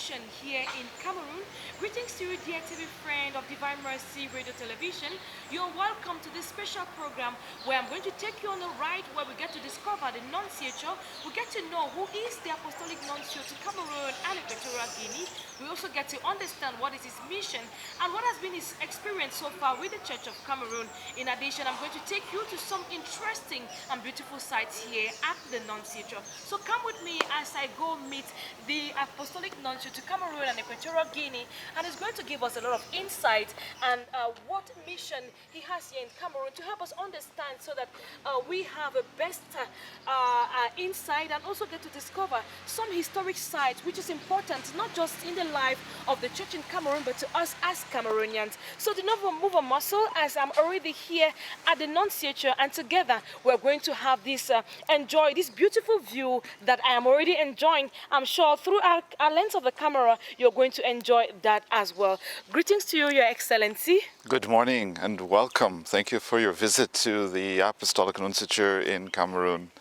mission here in Cameroon. Greetings to you, dear TV friend of Divine Mercy Radio Television. You're welcome to this special program where I'm going to take you on a ride where we get to discover the NUNCIO. We get to know who is the Apostolic Nuncio to Cameroon and Equatorial Guinea. We also get to understand what is his mission and what has been his experience so far with the Church of Cameroon. In addition, I'm going to take you to some interesting and beautiful sites here at the NUNCIO. So come with me as I go meet the Apostolic Nuncio to Cameroon and Equatorial Guinea, and he's going to give us a lot of insight and what mission he has here in Cameroon to help us understand so that we have a best insight and also get to discover some historic sites which is important not just in the life of the church in Cameroon but to us as Cameroonians. So do not move a muscle as I'm already here at the NUNCIO, and together we're going to have this enjoy this beautiful view that I am already enjoying. I'm sure through our lens of the camera you're going to enjoy that as well. Greetings to you, Your Excellency. Good morning and welcome. Thank you for your visit to the Apostolic Nuncio in Cameroon.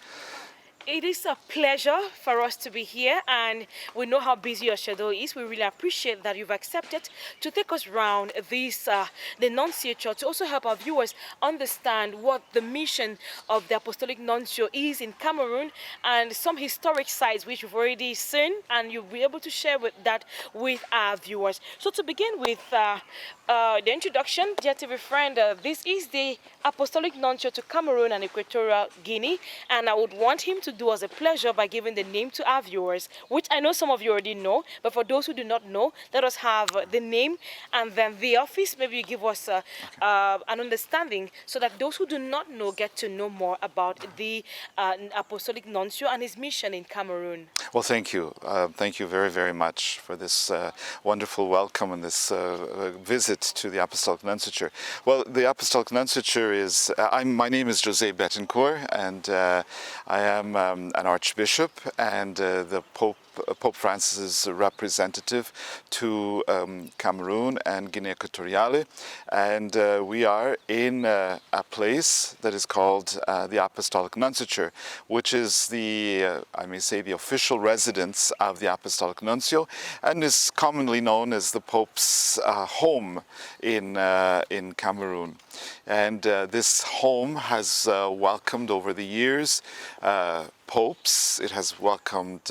It is a pleasure for us to be here, and we know how busy your schedule is. We really appreciate that you've accepted to take us around this, the NUNCIO, to also help our viewers understand what the mission of the Apostolic Nuncio is in Cameroon and some historic sites which we've already seen, and you'll be able to share that with our viewers. So to begin with the introduction, dear TV friend, this is the Apostolic Nuncio to Cameroon and Equatorial Guinea, and I would want him to do us a pleasure by giving the name to our viewers, which I know some of you already know, but for those who do not know, let us have the name and then the office. Maybe you give us an understanding so that those who do not know get to know more about the Apostolic Nuncio and his mission in Cameroon. Well, thank you. Thank you very, very much for this wonderful welcome and this visit to the Apostolic Nuncio. Well, the Apostolic Nuncio is, my name is José Betancourt, and I am an archbishop and the Pope Francis's representative to Cameroon and Guinea Equatoriale, and we are in a place that is called the Apostolic Nuncio, which is the, I may say, the official residence of the Apostolic Nuncio, and is commonly known as the Pope's home in Cameroon. And this home has welcomed over the years popes. It has welcomed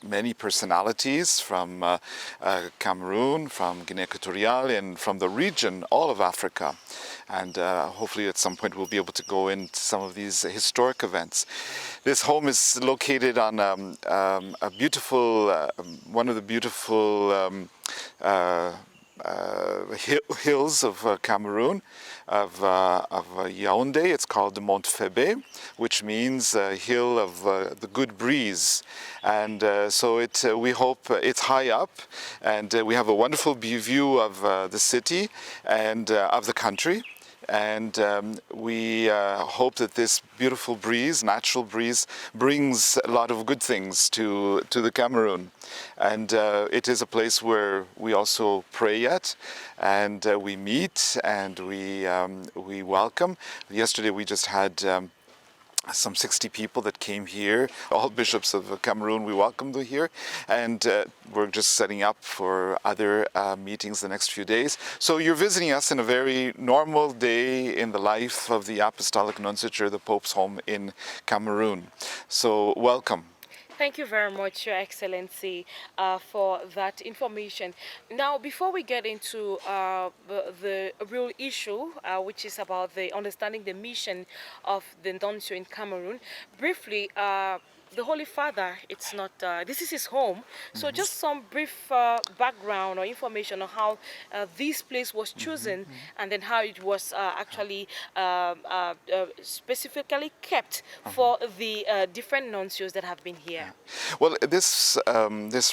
many personalities from Cameroon, from Guinea Equatoriale, and from the region, all of Africa. And hopefully at some point we'll be able to go into some of these historic events. This home is located on a beautiful, one of the beautiful hills of Cameroon, of Yaounde. It's called the Mont Febe, which means hill of the good breeze. And so we hope it's high up, and we have a wonderful view of the city and of the country. And we hope that this beautiful breeze, natural breeze, brings a lot of good things to the Cameroon. And it is a place where we also pray at, and we meet, and we welcome. Yesterday we just had some 60 people that came here, all bishops of Cameroon. We welcomed them here, and we're just setting up for other meetings the next few days. So you're visiting us in a very normal day in the life of the Apostolic Nuncio, the Pope's home in Cameroon. So welcome. Thank you very much, Your Excellency, for that information. Now, before we get into the real issue, which is about understanding the mission of the Nuncio in Cameroon, briefly, the Holy Father, it's not, this is his home. So just some brief background or information on how this place was chosen and then how it was actually specifically kept for the different nuncios that have been here. Well, this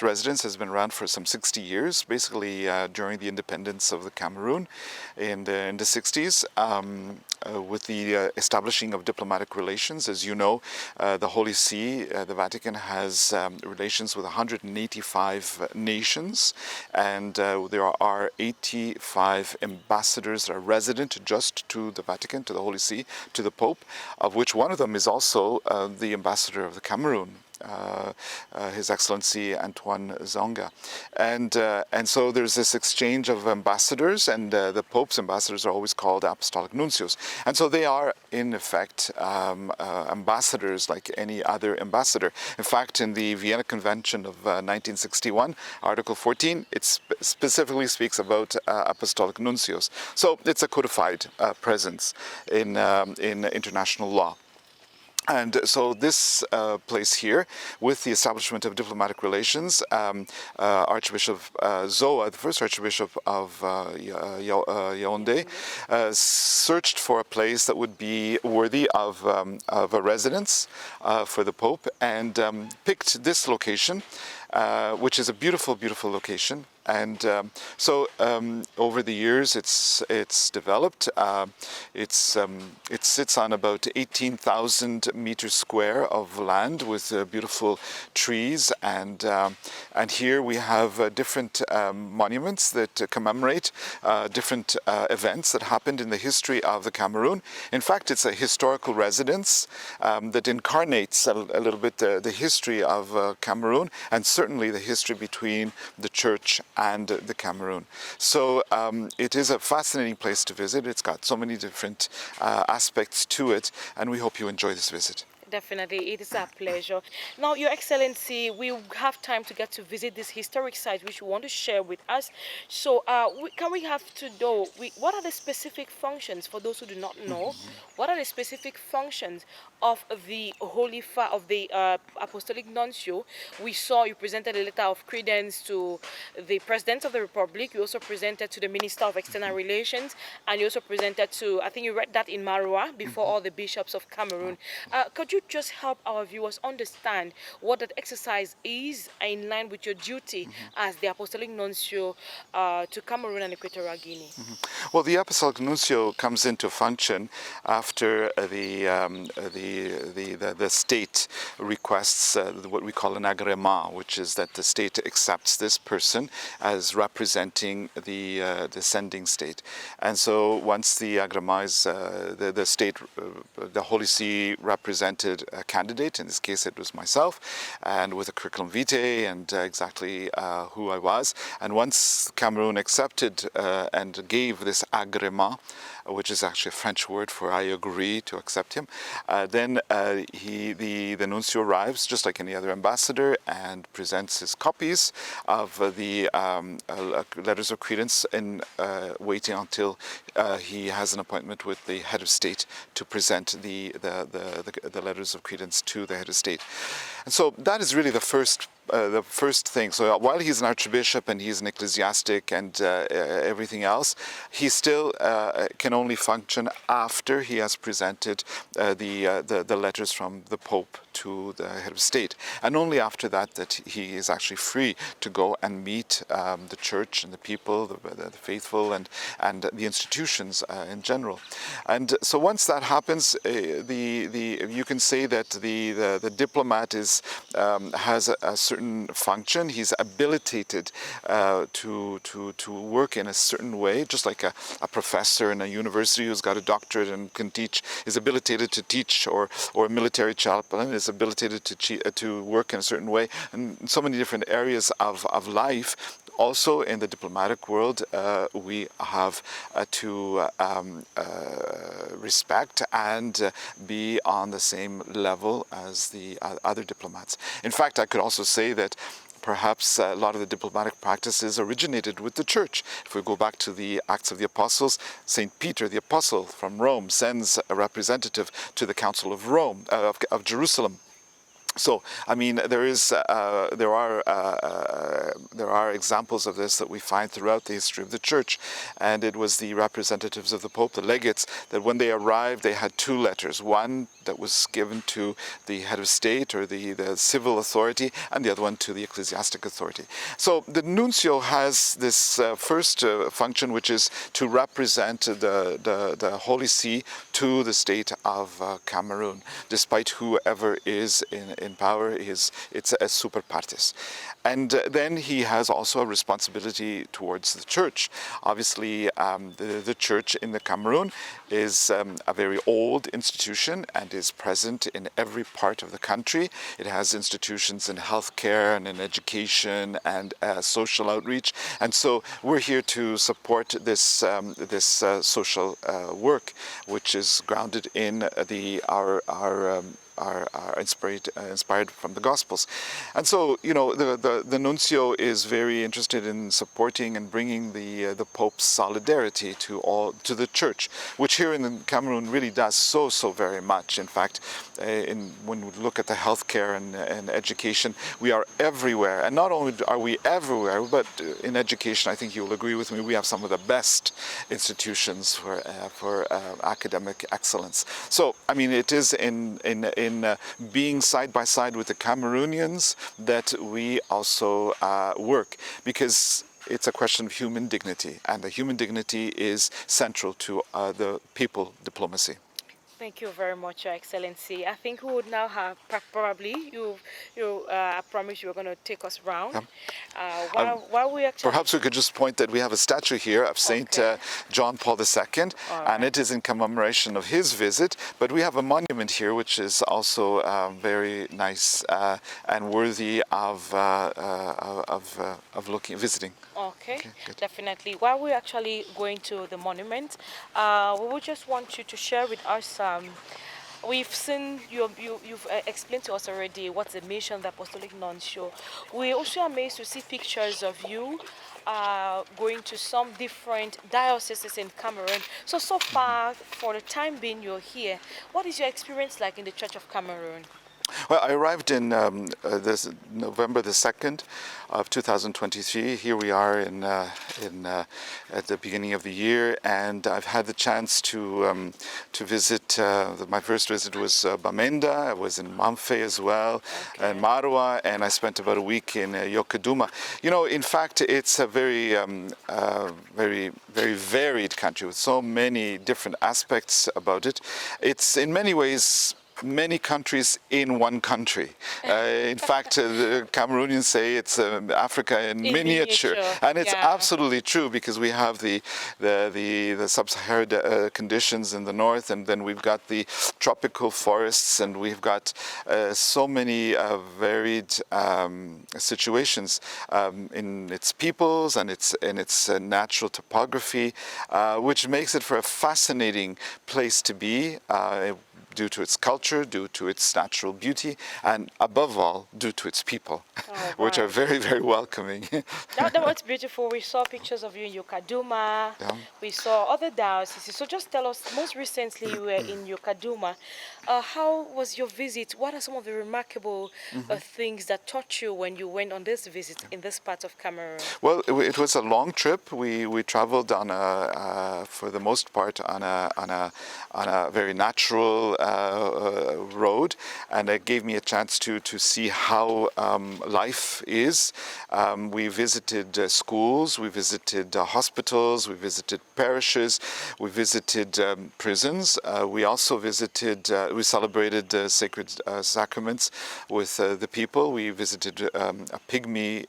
residence has been around for some 60 years, basically during the independence of the Cameroon in the 60s. With the establishing of diplomatic relations, as you know, the Holy See, the Vatican, has relations with 185 nations, and there are 85 ambassadors that are resident just to the Vatican, to the Holy See, to the Pope, of which one of them is also the ambassador of the Cameroon. His Excellency Antoine Zonga. And so there's this exchange of ambassadors, and the Pope's ambassadors are always called apostolic nuncios. And so they are, in effect, ambassadors like any other ambassador. In fact, in the Vienna Convention of 1961, Article 14, it specifically speaks about apostolic nuncios. So it's a codified presence in international law. And so this place here, with the establishment of diplomatic relations, Archbishop Zoa, the first Archbishop of Yaounde, searched for a place that would be worthy of a residence for the Pope, and picked this location, which is a beautiful, beautiful location. And so over the years, it's developed. It sits on about 18,000 meters square of land with beautiful trees, and here we have different monuments that commemorate different events that happened in the history of the Cameroon. In fact, it's a historical residence that incarnates a little bit the history of Cameroon, and certainly the history between the Church and the Cameroon. So it is a fascinating place to visit. It's got so many different aspects to it, and we hope you enjoy this visit. Definitely, it is our pleasure. Now, Your Excellency, we have time to get to visit this historic site which you want to share with us. So, can we have to know what are the specific functions, for those who do not know, what are the specific functions of the Apostolic Nuncio? We saw you presented a letter of credence to the President of the Republic. You also presented to the Minister of External Relations, and you also presented to, I think you read that in Maroua, before all the bishops of Cameroon. Could you just help our viewers understand what that exercise is in line with your duty as the Apostolic Nuncio to Cameroon and Equatorial Guinea? Well, the Apostolic Nuncio comes into function after the state requests what we call an agrément, which is that the state accepts this person as representing the sending state. And so once the agrément is, the state, the Holy See represented a candidate, in this case it was myself, and with a curriculum vitae and exactly who I was. And once Cameroon accepted and gave this agrément, which is actually a French word for I agree to accept him, then the nuncio arrives just like any other ambassador and presents his copies of the letters of credence, in waiting until he has an appointment with the head of state to present the letters of credence to the head of state. And so that is really the first thing. So while he's an archbishop and he's an ecclesiastic and everything else, he still can only function after he has presented the letters from the Pope to the head of state, and only after that he is actually free to go and meet the church and the people, the faithful, and the institutions in general. And so once that happens, you can say that the diplomat has a certain function. He's habilitated to work in a certain way, just like a professor in a university who's got a doctorate and can teach, is habilitated to teach, or a military chaplain is habilitated to work in a certain way, and in so many different areas of life. Also in the diplomatic world, we have to respect and be on the same level as the other diplomats. In fact, I could also say that perhaps a lot of the diplomatic practices originated with the Church. If we go back to the Acts of the Apostles, St. Peter, the Apostle from Rome, sends a representative to the Council of Rome, of Jerusalem. So, I mean, there are examples of this that we find throughout the history of the Church, and it was the representatives of the Pope, the legates, that when they arrived, they had two letters. One that was given to the head of state or the civil authority, and the other one to the ecclesiastic authority. So the nuncio has this first function, which is to represent the Holy See to the state of Cameroon, despite whoever is in in power, it's a super partes. And then he has also a responsibility towards the church. Obviously, the church in the Cameroon is a very old institution and is present in every part of the country. It has institutions in healthcare and in education and social outreach. And so we're here to support this social work, which is grounded in are inspired from the Gospels. And so, you know, the Nuncio is very interested in supporting and bringing the Pope's solidarity to the Church, which here in Cameroon really does so very much. In fact, when we look at the healthcare and education, we are everywhere. And not only are we everywhere, but in education, I think you'll agree with me, we have some of the best institutions for academic excellence. So, I mean, it is in being side by side with the Cameroonians that we also work, because it's a question of human dignity, and the human dignity is central to the people diplomacy. Thank you very much, Your Excellency. I think we would now have probably I promised you were going to take us round. While we actually perhaps we could just point that we have a statue here of Saint John Paul II, and it is in commemoration of his visit. But we have a monument here, which is also very nice and worthy of visiting. Okay, definitely. While we're actually going to the monument, we would just want you to share with us. We've seen you've explained to us already what's the mission of the Apostolic Nuncio. We're also amazed to see pictures of you going to some different dioceses in Cameroon. So far, for the time being you're here, what is your experience like in the Church of Cameroon? Well, I arrived in this November the 2nd of 2023. Here we are at the beginning of the year, and I've had the chance to visit. My first visit was Bamenda. I was in Mamfe as well, and Marwa, and I spent about a week in Yokaduma. You know, in fact, it's a very varied country with so many different aspects about it. It's in many ways many countries in one country. In fact, the Cameroonians say it's Africa in miniature, and it's absolutely true, because we have the sub-Saharan conditions in the north, and then we've got the tropical forests, and we've got so many varied situations in its peoples and its natural topography, which makes it for a fascinating place to be. Due to its culture, due to its natural beauty, and above all, due to its people, which are very welcoming. That was beautiful. We saw pictures of you in Yokaduma. We saw other dioceses. So just tell us, most recently you were in Yokaduma. How was your visit? What are some of the remarkable things that taught you when you went on this visit in this part of Cameroon? Well, it was a long trip. We traveled on for the most part on a very natural road, and it gave me a chance to see how life is. We visited schools, we visited hospitals, we visited parishes, we visited prisons. We also we celebrated sacred sacraments with the people. We visited a pygmy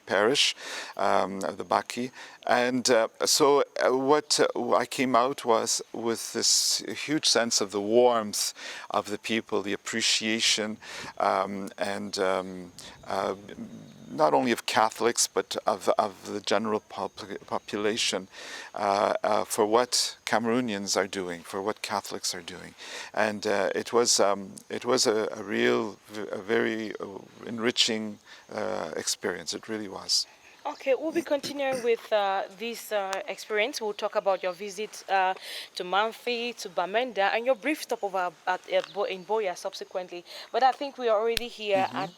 parish, the Baki. And so what I came out was with this huge sense of the warmth of the people, the appreciation, and not only of Catholics, but of the general population for what Cameroonians are doing, for what Catholics are doing. And it was a very enriching experience. It really was. Okay, we'll be continuing with this experience. We'll talk about your visit to Mamfe, to Bamenda, and your brief stopover in Boya subsequently. But I think we are already here at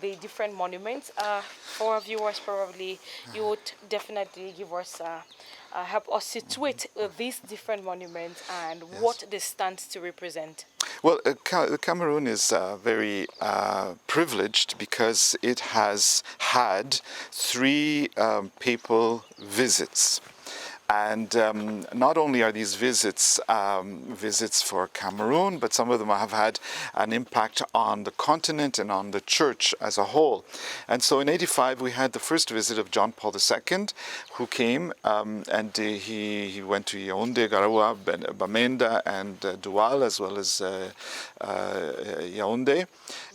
the different monuments. For our viewers, probably you would definitely give us help us situate these different monuments and what they stand to represent. Well, Cameroon is very privileged because it has had 3 papal visits. And not only are these visits visits for Cameroon, but some of them have had an impact on the continent and on the church as a whole. And so in '85 we had the first visit of John Paul II, who came and he went to Yaounde, Garoua, Bamenda and Douala, as well as Yaounde,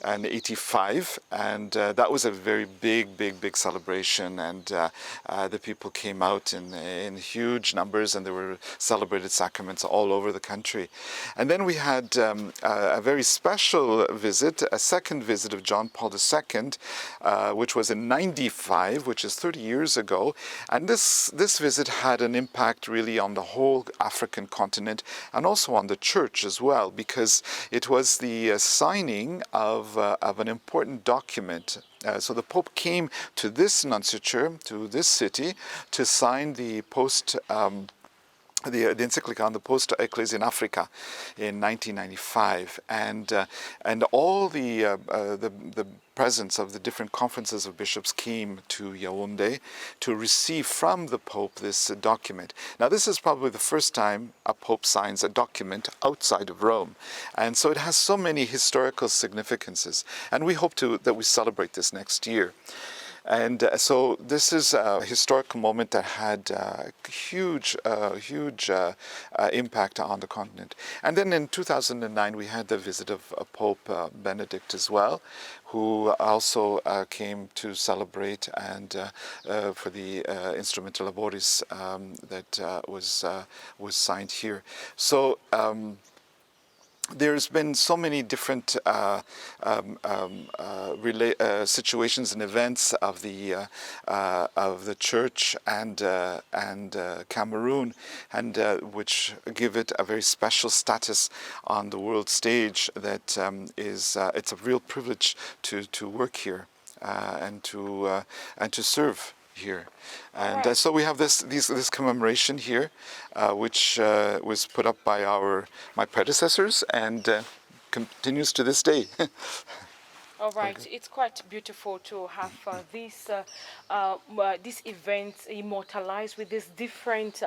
and '85, and that was a very big celebration, and the people came out in huge numbers, and there were celebrated sacraments all over the country. And then we had a very special visit, a second visit of John Paul II, which was in '95, which is 30 years ago, and this visit had an impact really on the whole African continent and also on the church as well, because it was the signing of an important document. So the Pope came to this nunciature, to this city, to sign the the encyclica on the Post Ecclesia in Africa in 1995, and all the presence of the different conferences of bishops came to Yaounde to receive from the Pope this document. Now, this is probably the first time a Pope signs a document outside of Rome, and so it has so many historical significances, and we hope that we celebrate this next year. And so this is a historical moment that had huge impact on the continent. And then in 2009 we had the visit of Pope Benedict as well, who also came to celebrate and for the Instrumenta Laboris that was signed here. So there's been so many different situations and events of the church and Cameroon, and which give it a very special status on the world stage. That it's a real privilege to work here and to serve here. And so we have this commemoration here, which was put up by my predecessors and continues to this day. All right, it's quite beautiful to have this event immortalized with this different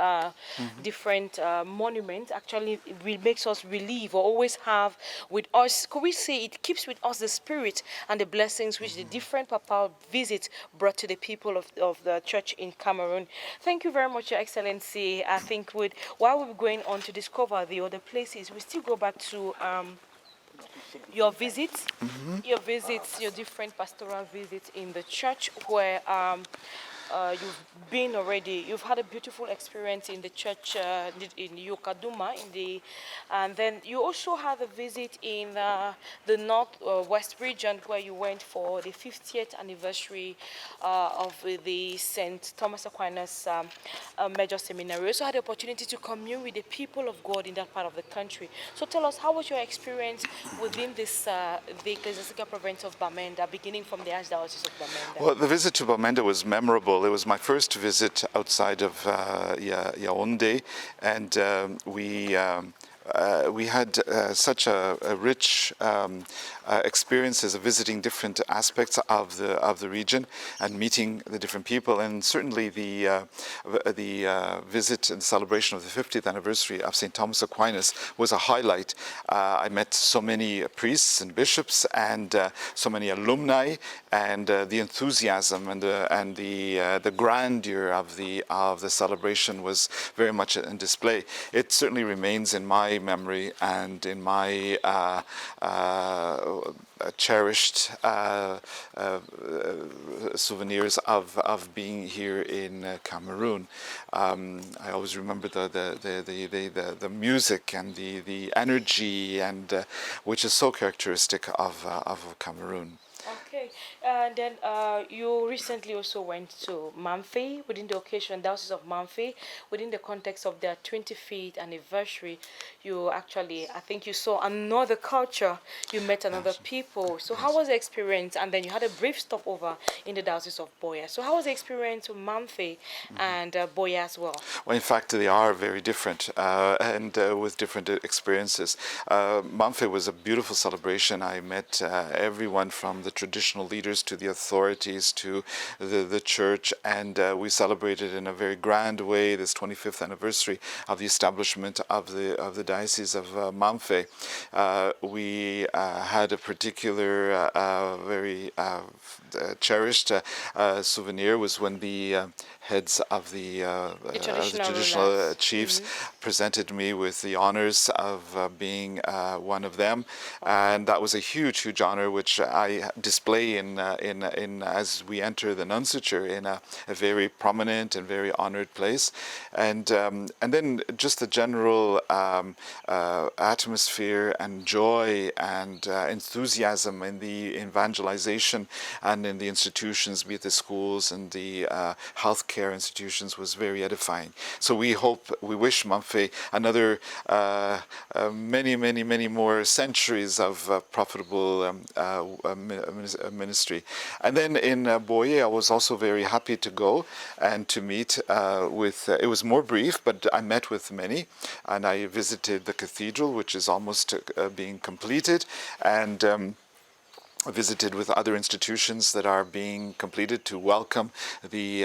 monuments. Actually, it makes us relieve or always have with us. Could we say it keeps with us the spirit and the blessings which the different papal visits brought to the people of the church in Cameroon? Thank you very much, Your Excellency. I think while we're going on to discover the other places, we still go back to your visits, your different pastoral visits in the church, where you've been already. You've had a beautiful experience in the church in Yokaduma, and then you also had a visit in the North-West region, where you went for the 50th anniversary of the St. Thomas Aquinas Major Seminary. You also had the opportunity to commune with the people of God in that part of the country. So tell us, how was your experience within this the Ecclesiastical Province of Bamenda, beginning from the Archdiocese of Bamenda? Well, the visit to Bamenda was memorable. It was my first visit outside of Yaounde, and we had such a rich experiences of visiting different aspects of the region and meeting the different people, and certainly the visit and celebration of the 50th anniversary of St. Thomas Aquinas was a highlight. I met so many priests and bishops and so many alumni, and the enthusiasm and the grandeur of the celebration was very much in display. It certainly remains in my memory and in my cherished souvenirs of being here in Cameroon. I always remember the music and the energy, and which is so characteristic of Cameroon. Okay, and then you recently also went to Mamfe within the occasion, Diocese of Mamfe, within the context of their 25th anniversary. You actually, I think you saw another culture, you met another people. So how was the experience? And then you had a brief stopover in the Diocese of Boya. So how was the experience with Mamfe and Boya as well? Well, in fact, they are very different and with different experiences. Mamfe was a beautiful celebration. I met everyone from the traditional traditional leaders to the authorities to the church, and we celebrated in a very grand way this 25th anniversary of the establishment of the Diocese of Mamfe. We had a particular very cherished souvenir was when the heads of the traditional chiefs presented me with the honors of being one of them, and that was a huge honor which I display in as we enter the nunciature in a very prominent and very honored place, and then just the general atmosphere and joy and enthusiasm in the evangelization and in the institutions, be it the schools and the healthcare institutions, was very edifying. So we wish Mamfe another many more centuries of profitable ministry. And then in Boye, I was also very happy to go and to meet with, it was more brief, but I met with many, and I visited the cathedral, which is almost being completed, and visited with other institutions that are being completed to welcome the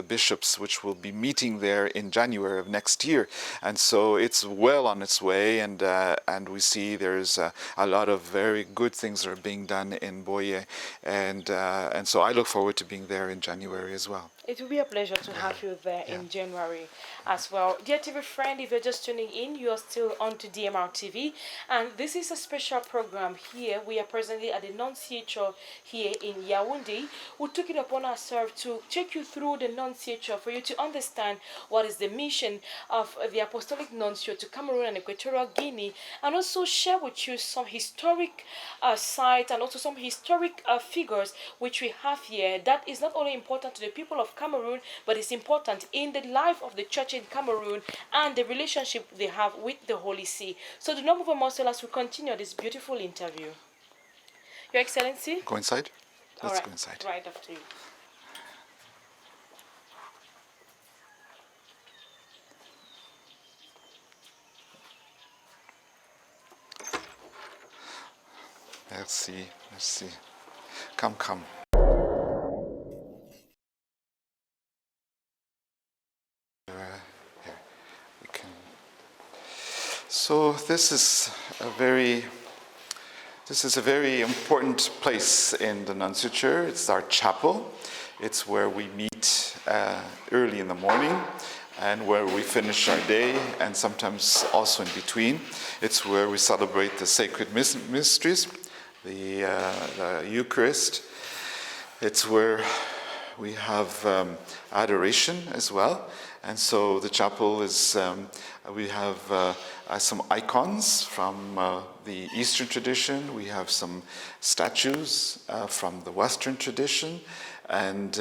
bishops, which will be meeting there in January of next year. And so it's well on its way, and we see there's a lot of very good things that are being done in Boye, and so I look forward to being there in January as well. It will be a pleasure to have you there in January as well. Dear TV friend, if you're just tuning in, you are still on to DMRTV, and this is a special program here. We are presently at the NUNCIO here in Yaounde. We took it upon ourselves to take you through the NUNCIO for you to understand what is the mission of the Apostolic Nuncio to Cameroon and Equatorial Guinea, and also share with you some historic sites and also some historic figures which we have here that is not only important to the people of Cameroon, but it's important in the life of the church in Cameroon and the relationship they have with the Holy See. So do not move a muscle as we continue this beautiful interview. Your Excellency? Go inside? Let's go inside. Right after you. Merci, merci. Come. So this is a very important place in the nunciature. It's our chapel. It's where we meet early in the morning and where we finish our day, and sometimes also in between. It's where we celebrate the sacred mysteries, the Eucharist. It's where we have adoration as well. And so the chapel is, we have some icons from the Eastern tradition. We have some statues from the Western tradition. And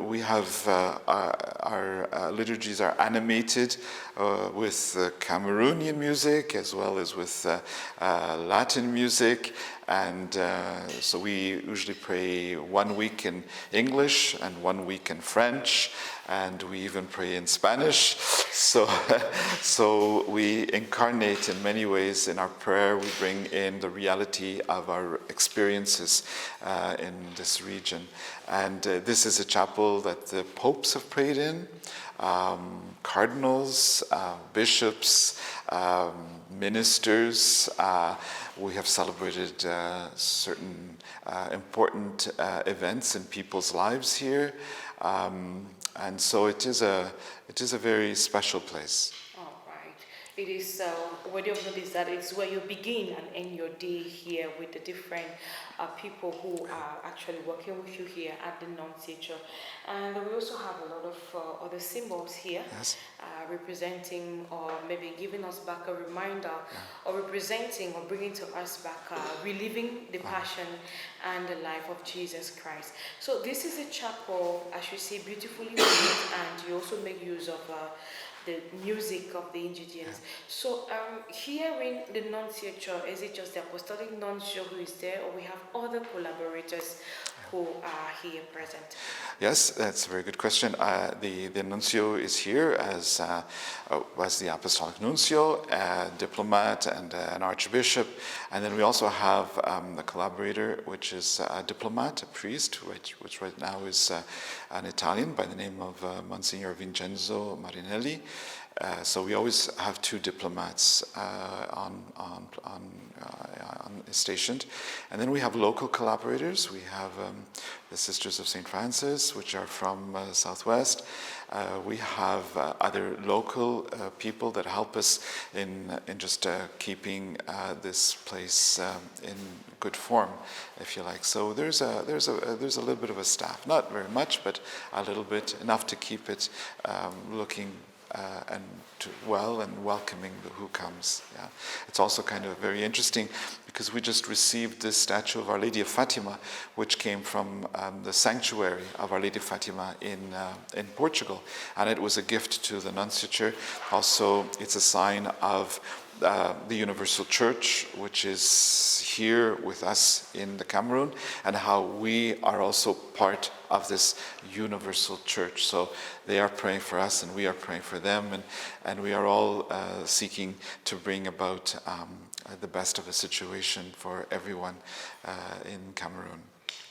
we have our liturgies are animated with Cameroonian music as well as with Latin music. And so we usually pray 1 week in English and 1 week in French, and we even pray in Spanish. So we incarnate in many ways in our prayer. We bring in the reality of our experiences in this region. And this is a chapel that the popes have prayed in, cardinals, bishops, ministers. We have celebrated certain important events in people's lives here, and so it is a very special place. All right. It is worthy of notice that it's where you begin and end your day here with the different people who are actually working with you here at the NUNCIO. And we also have a lot of other symbols here, Yes. representing or maybe giving us back a reminder, or representing or bringing to us back, reliving the passion and the life of Jesus Christ. So this is a chapel, as you see, beautifully made, and you also make use of the music of the indigenous. So here in the NUNCIO, is it just the Apostolic Nuncio who is there, or we have other collaborators who are here present? Yes, that's a very good question. The nuncio is here as the apostolic nuncio, a diplomat, and an archbishop. And then we also have a collaborator, which is a diplomat, a priest, which right now is an Italian by the name of Monsignor Vincenzo Marinelli. So we always have two diplomats stationed, and then we have local collaborators. We have the Sisters of St. Francis, which are from Southwest. We have other local people that help us in just keeping this place in good form, if you like. So there's a little bit of a staff, not very much, but a little bit, enough to keep it looking and well and welcoming who comes. Yeah, it's also kind of very interesting because we just received this statue of Our Lady of Fatima, which came from the sanctuary of Our Lady of Fatima in Portugal, and it was a gift to the nunciature. Also, it's a sign of the Universal Church, which is here with us in the Cameroon, and how we are also part of this Universal Church. So they are praying for us, and we are praying for them, and we are all seeking to bring about the best of a situation for everyone in Cameroon.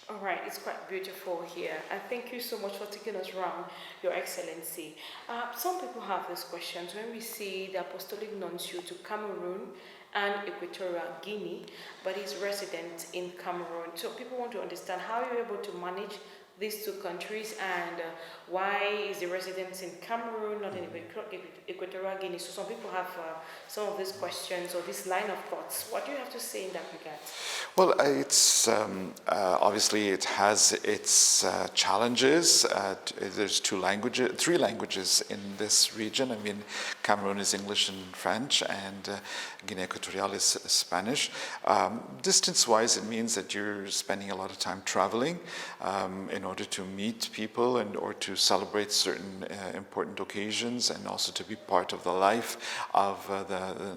All right, it's quite beautiful here. And thank you so much for taking us around, Your Excellency. Some people have these questions. When we see the Apostolic Nuncio to Cameroon and Equatorial Guinea, but he's resident in Cameroon. So people want to understand how you're able to manage these two countries, and why is the residence in Cameroon, not in Equatorial Guinea? So some people have some of these questions or this line of thoughts. What do you have to say in that regard? Well, it's obviously it has its challenges. There's three languages in this region. I mean, Cameroon is English and French, and Guinea Equatorial is Spanish. Distance-wise, it means that you're spending a lot of time traveling in order to meet people or to celebrate certain important occasions, and also to be part of the life of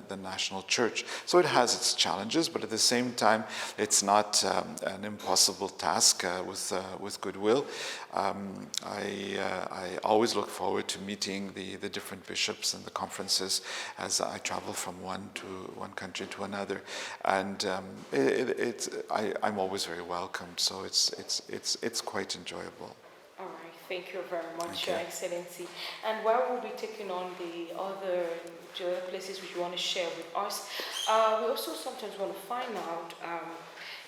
the national church. So it has its challenges, but at the same time, it's not an impossible task with goodwill. I always look forward to meeting the different bishops and the conferences as I travel from one country to another, and I'm always very welcomed. So it's quite enjoyable. All right, thank you very much, Your Excellency. And while we'll be taking on the other places which you want to share with us, we also sometimes want to find out.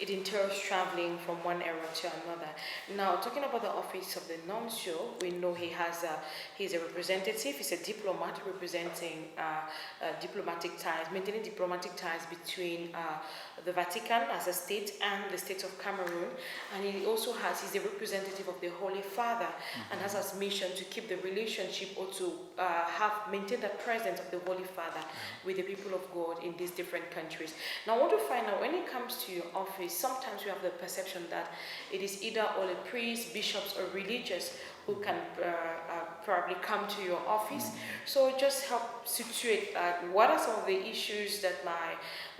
It entails traveling from one area to another. Now, talking about the office of the nuncio, we know he's a representative, he's a diplomat representing diplomatic ties, maintaining diplomatic ties between the Vatican as a state and the state of Cameroon. And he also he's a representative of the Holy Father, and has as mission to keep the relationship or to maintain the presence of the Holy Father with the people of God in these different countries. Now, I want to find out, when it comes to your office, sometimes we have the perception that it is either all the priests, bishops, or religious who can probably come to your office. So just help situate what are some of the issues that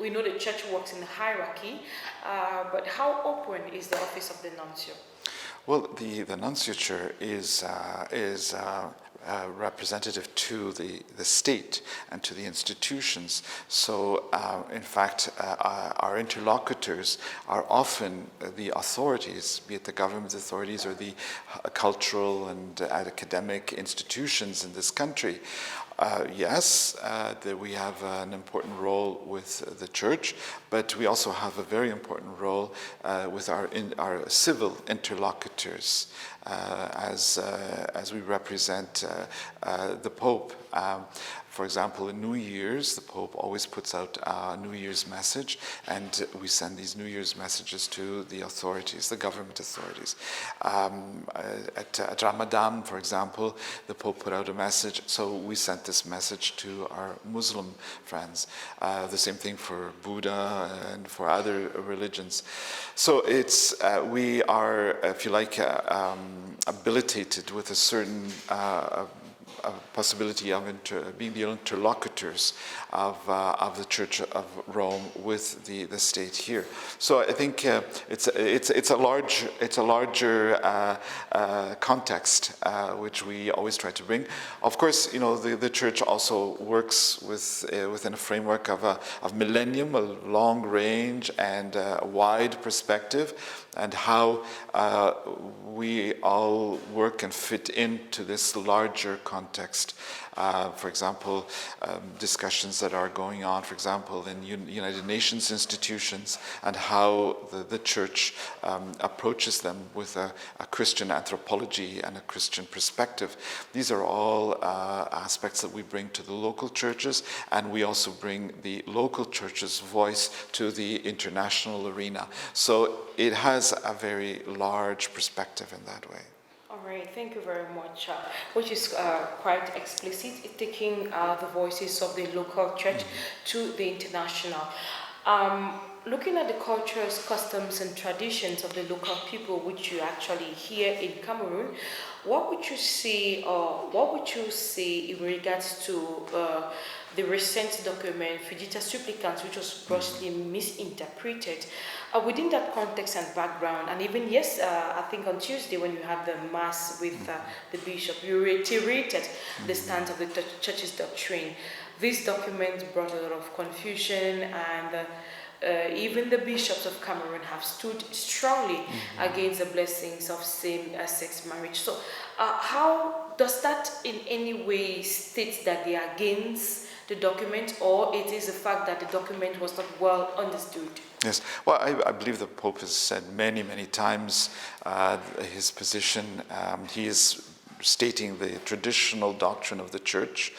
we know the church works in a hierarchy, but how open is the office of the nuncio? Well, the nunciature is representative to the state and to the institutions. So, in fact, our interlocutors are often the authorities, be it the government authorities or the cultural and academic institutions in this country. Yes, we have an important role with the church, but we also have a very important role with our civil interlocutors, as we represent the Pope. For example, in New Year's, the Pope always puts out a New Year's message, and we send these New Year's messages to the authorities, the government authorities. At Ramadan, for example, the Pope put out a message, so we sent this message to our Muslim friends. The same thing for Buddha and for other religions. So we are, if you like, habilitated with a certain possibility of being the interlocutors of the Church of Rome with the state here. So I think it's a larger context which we always try to bring. Of course, the Church also works within a framework of millennium, a long range and a wide perspective, and how we all work and fit into this larger context. For example, discussions that are going on, for example, in United Nations institutions, and how the Church approaches them with a Christian anthropology and a Christian perspective. These are all aspects that we bring to the local churches, and we also bring the local church's voice to the international arena. So it has a very large perspective in that way. All right, thank you very much, which is quite explicit, taking the voices of the local church to the international. Looking at the cultures, customs, and traditions of the local people, which you actually hear in Cameroon, what would you say, or what would you say in regards to the recent document, Fugita Supplicans, which was grossly misinterpreted? Within that context and background, and even I think on Tuesday when you had the mass with the bishop, you reiterated the stance of the church's doctrine. This document brought a lot of confusion, and even the bishops of Cameroon have stood strongly against the blessings of same-sex marriage. So how does that in any way state that they are against the document, or it is the fact that the document was not well understood? Yes, well, I believe the Pope has said many, many times his position. He is stating the traditional doctrine of the Church,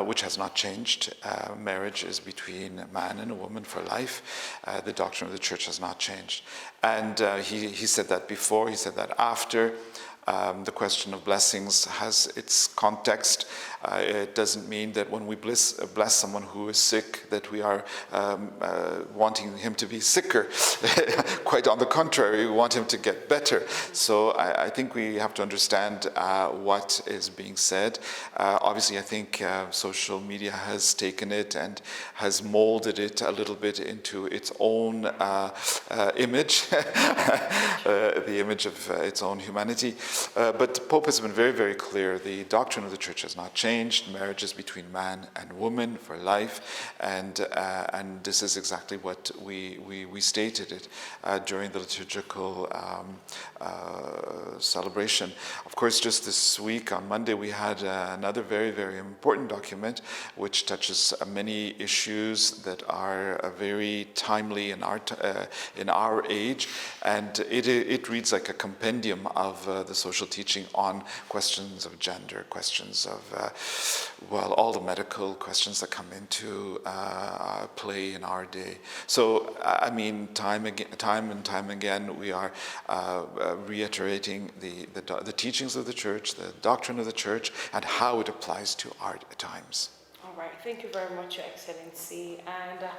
which has not changed. Marriage is between a man and a woman for life. The doctrine of the Church has not changed. And he said that before, he said that after. The question of blessings has its context. It doesn't mean that when we bless someone who is sick that we are wanting him to be sicker. Quite on the contrary, we want him to get better. So I think we have to understand what is being said. Obviously, I think social media has taken it and has molded it a little bit into its own image, the image of its own humanity. But the Pope has been very, very clear. The doctrine of the Church has not changed. Marriage is between man and woman for life, and this is exactly what we stated it during the liturgical celebration. Of course, just this week on Monday we had another very, very important document which touches many issues that are very timely in our age, and it reads like a compendium of the social teaching on questions of gender, questions of, all the medical questions that come into play in our day. So, I mean, time and time again, we are reiterating the teachings of the Church, the doctrine of the Church, and how it applies to our times. All right, thank you very much, Your Excellency, and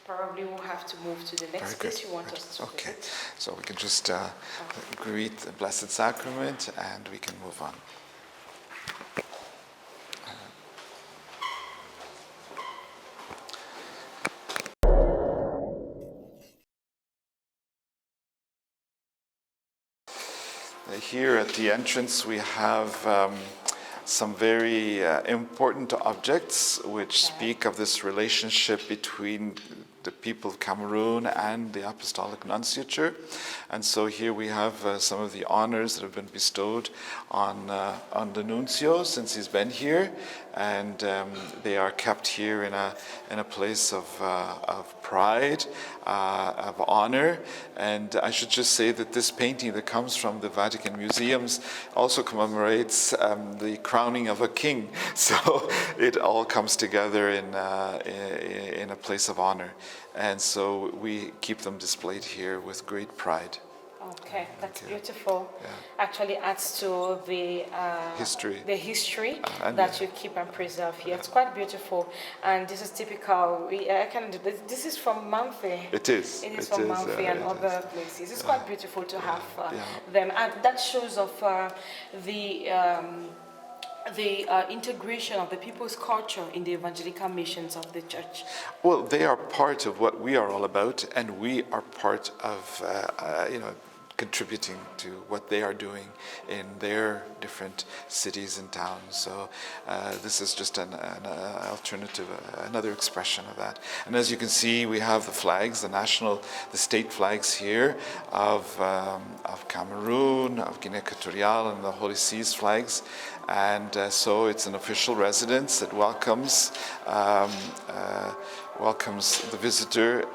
probably we'll have to move to the next place you want us to visit. So we can just greet the Blessed Sacrament and we can move on. Here at the entrance we have some very important objects which speak of this relationship between the people of Cameroon and the Apostolic Nunciature. And so here we have some of the honors that have been bestowed on the Nuncio since he's been here, and they are kept here in a place of pride, of honor. And I should just say that this painting that comes from the Vatican Museums also commemorates the crowning of a king. So it all comes together in a place of honor. And so we keep them displayed here with great pride. Okay, that's beautiful. Yeah. Actually adds to the history that you keep and preserve here. It's quite beautiful, and this is typical. This is from Mamfe. It is. It is from Mamfe and other places. It's quite beautiful to have them, and that shows of the the integration of the people's culture in the evangelical missions of the church? Well, they are part of what we are all about, and we are part of, contributing to what they are doing in their different cities and towns. So this is just an alternative, another expression of that. And as you can see, we have the flags, the state flags here of Cameroon, of Guinea Equatorial, and the Holy See's flags. And so it's an official residence that welcomes the visitor.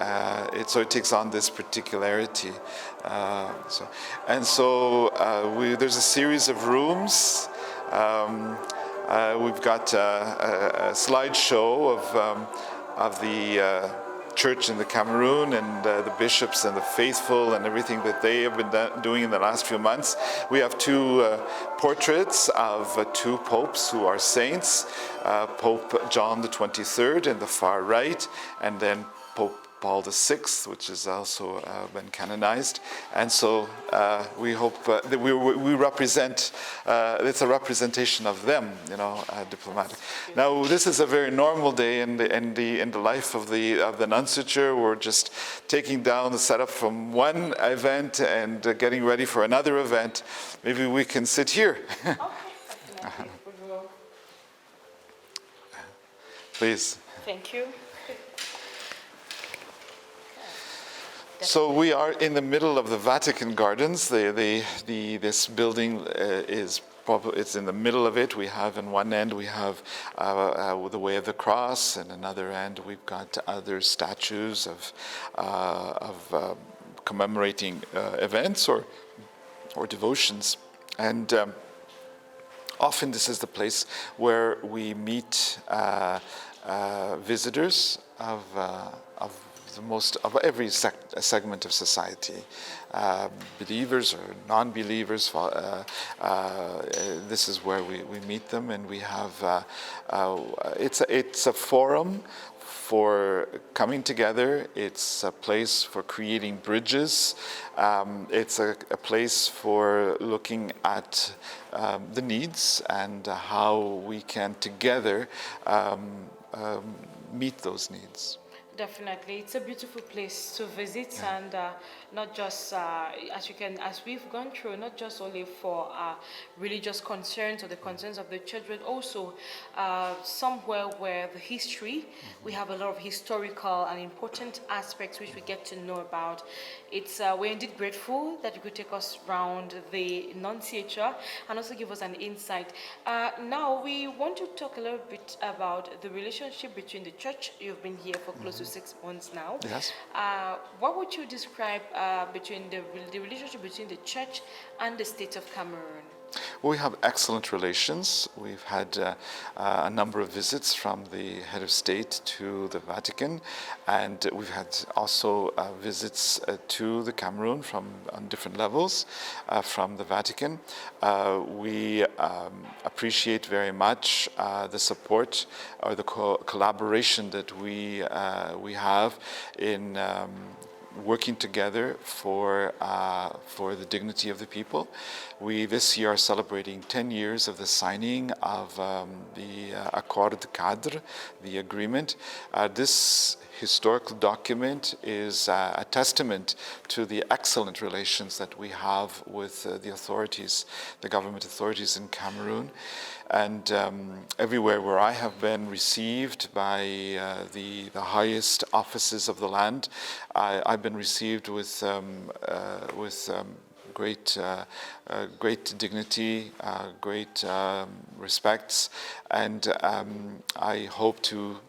So it takes on this particularity. There's a series of rooms. We've got a slideshow of the church in the Cameroon and the bishops and the faithful and everything that they have been doing in the last few months. We have two portraits of two popes who are saints, Pope John the 23rd in the far right, and then Pope Paul VI, which has also been canonized. And so we hope that we represent, it's a representation of them, diplomatic. Now, this is a very normal day in the life of the nunciature. We're just taking down the setup from one event and getting ready for another event. Maybe we can sit here. Okay, definitely. Please. Thank you. So we are in the middle of the Vatican Gardens. This building it's in the middle of it. We have in one end we have the Way of the Cross, and another end we've got other statues of commemorating events or devotions, and often this is the place where we meet visitors of every segment of society, believers or non-believers. This is where we meet them, and we have it's a forum for coming together. It's a place for creating bridges. It's a place for looking at the needs and how we can together meet those needs. Definitely, it's a beautiful place to visit, and not just as we've gone through, not just only for religious concerns or the concerns of the church, but also somewhere where the history, we have a lot of historical and important aspects which we get to know about. We're indeed grateful that you could take us around the nunciature and also give us an insight. Now we want to talk a little bit about the relationship between the church. You've been here for close to 6 months now. Yes. What would you describe between the relationship between the church and the state of Cameroon? We have excellent relations. We've had a number of visits from the head of state to the Vatican, and we've had also visits to the Cameroon on different levels from the Vatican. We appreciate very much the support or the collaboration that we have in working together for the dignity of the people. We this year are celebrating 10 years of the signing of the Accord Cadre, the agreement. This historical document is a testament to the excellent relations that we have with the authorities, the government authorities in Cameroon. And everywhere where I have been received by the highest offices of the land, I've been received with great dignity, great respects, and I hope to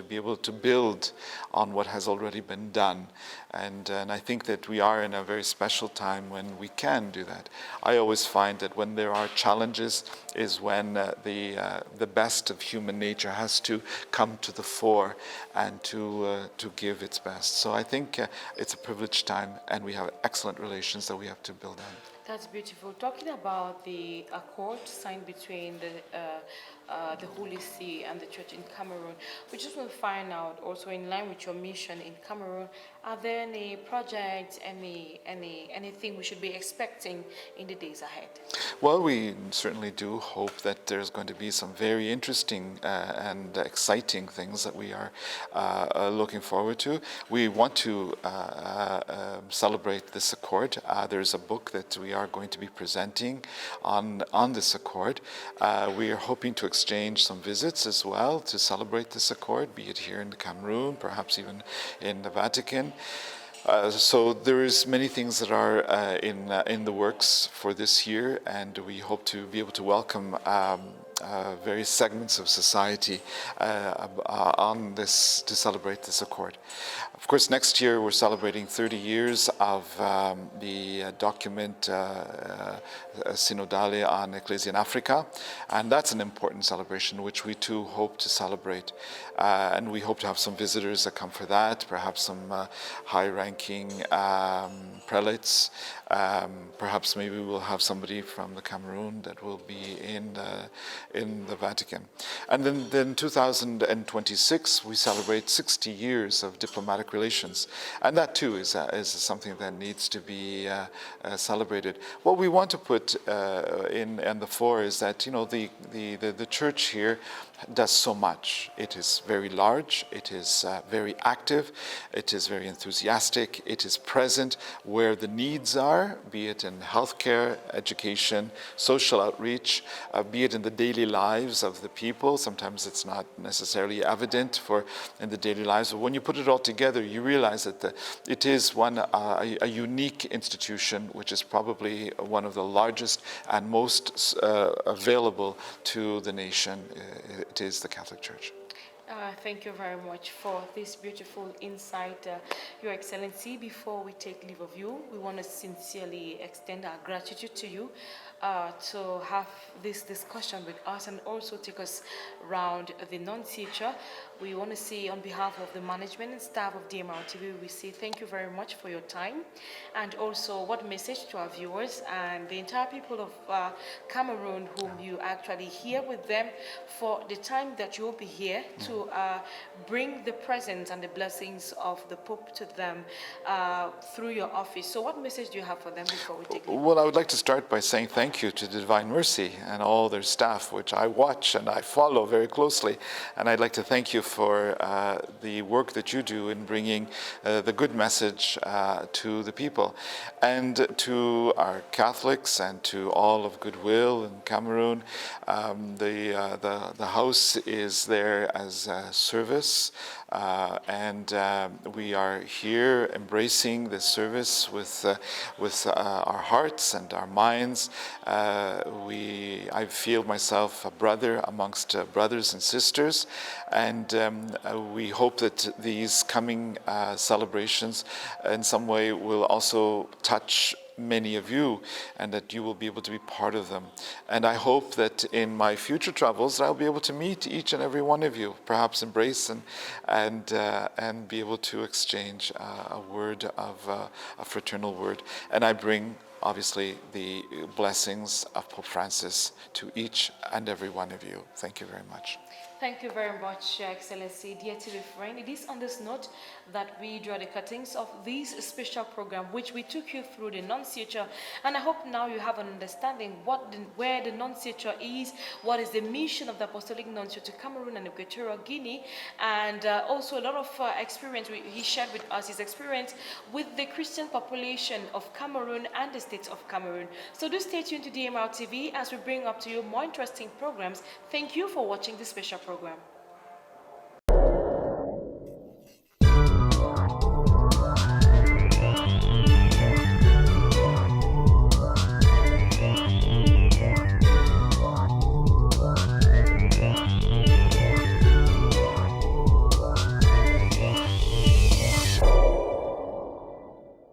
be able to build on what has already been done. And I think that we are in a very special time when we can do that. I always find that when there are challenges is when the best of human nature has to come to the fore and to give its best. So I think it's a privileged time, and we have excellent relations that we have to build on. That's beautiful. Talking about the accord signed between the the Holy See and the church in Cameroon. We just want to find out, also in line with your mission in Cameroon, are there any projects, anything we should be expecting in the days ahead? Well, we certainly do hope that there's going to be some very interesting and exciting things that we are looking forward to. We want to celebrate this accord. There's a book that we are going to be presenting on this accord. We are hoping to exchange some visits as well to celebrate this accord, be it here in Cameroon, perhaps even in the Vatican. So there is many things that are in the works for this year, and we hope to be able to welcome various segments of society on this to celebrate this accord. Of course, next year we're celebrating 30 years of the document Synodale on Ecclesia in Africa, and that's an important celebration which we too hope to celebrate. And we hope to have some visitors that come for that, perhaps some high-ranking prelates. Perhaps maybe we'll have somebody from the Cameroon that will be in the Vatican. And then 2026 we celebrate 60 years of diplomatic relations, and that too is something that needs to be celebrated. What we want to put in the fore is that the church here does so much. It is very large, it is very active, it is very enthusiastic, it is present where the needs are, be it in healthcare, education, social outreach, be it in the daily lives of the people. Sometimes it's not necessarily evident in the daily lives, but when you put it all together, you realize that it is a unique institution, which is probably one of the largest and most available to the nation. It is the Catholic Church. Thank you very much for this beautiful insight, Your Excellency. Before we take leave of you, we want to sincerely extend our gratitude to you to have this discussion with us and also take us around the Nunciature. We want to say on behalf of the management and staff of DMRTV, we say thank you very much for your time, and also what message to our viewers and the entire people of Cameroon whom you actually here with them for the time that you will be here to bring the presence and the blessings of the Pope to them through your office. So what message do you have for them before we take leave? Well, I would like to start by saying thank you to the Divine Mercy and all their staff, which I watch and I follow very closely. And I'd like to thank you for the work that you do in bringing the good message to the people. And to our Catholics and to all of goodwill in Cameroon, the house is there as a service, and we are here embracing this service with our hearts and our minds. I feel myself a brother amongst brothers and sisters, and we hope that these coming celebrations in some way will also touch many of you, and that you will be able to be part of them. And I hope that in my future travels I'll be able to meet each and every one of you, perhaps embrace and be able to exchange a word of a fraternal word. And I bring obviously the blessings of Pope Francis to each and every one of you. Thank you very much. Thank you very much, Your Excellency. Dear TV friend, it is on this note that we draw the curtains of this special program, which we took you through the Nunciature. And I hope now you have an understanding where the Nunciature is, what is the mission of the Apostolic Nuncio to Cameroon and Equatorial Guinea, and also a lot of experience he shared with us, his experience with the Christian population of Cameroon and the states of Cameroon. So do stay tuned to DMRTV as we bring up to you more interesting programs. Thank you for watching this special program.